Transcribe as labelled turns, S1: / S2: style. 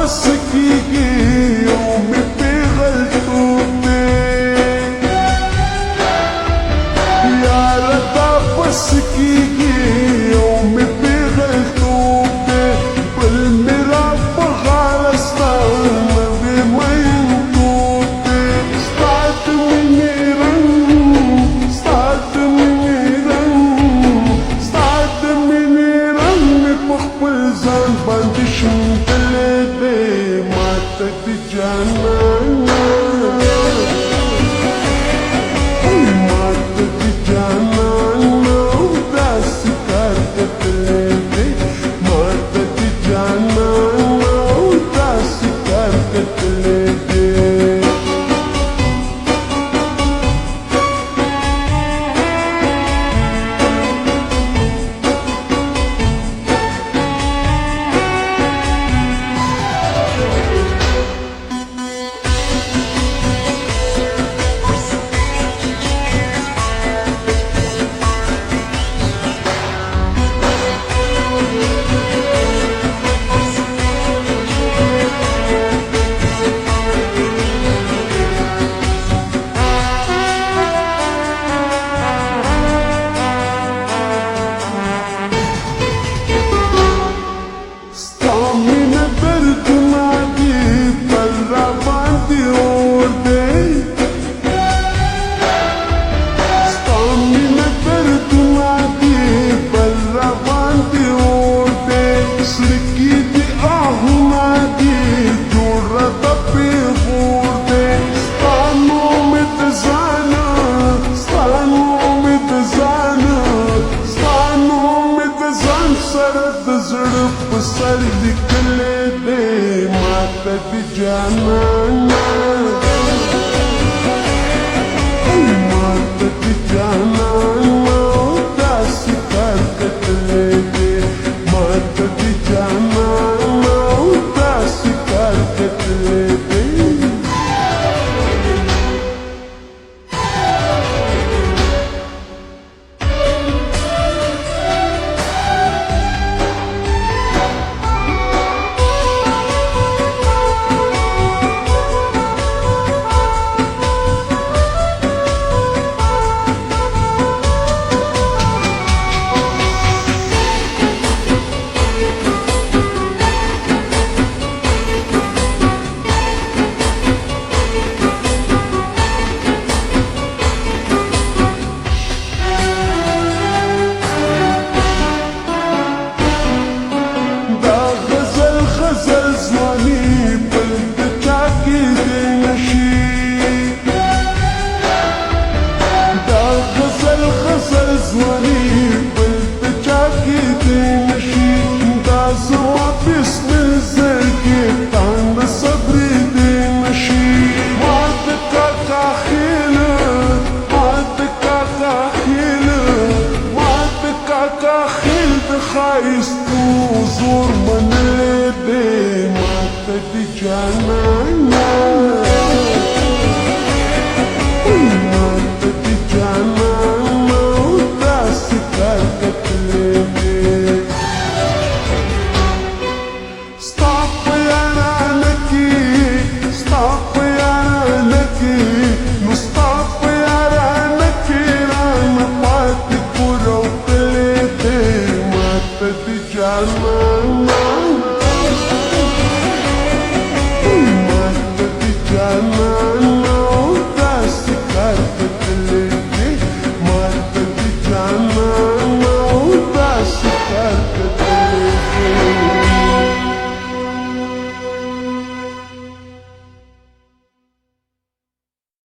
S1: बस की उम्मीद पे गलतों पे यार था बस की उम्मीद पे गलतों पे बल मेरा बगालस्तान में मैंतों पे स्टार्ट में रंग स्टार्ट में रंग स्टार्ट में रंग में पखपल जान बंदिश जाना मात जाना उदास कर कतले दे मात जाना उदास कर कतले दे सर निकले दे माता जाना माता जाना उदास कर कतले दे माता जाना उदास कर कतले दे خايس تزور من لدي ما تتجانا ما تتجانا وداس كالكت لدي Stop يا رانكي Stop يا رانكي No stop يا رانكي رانا باتك ولو تلدي Jana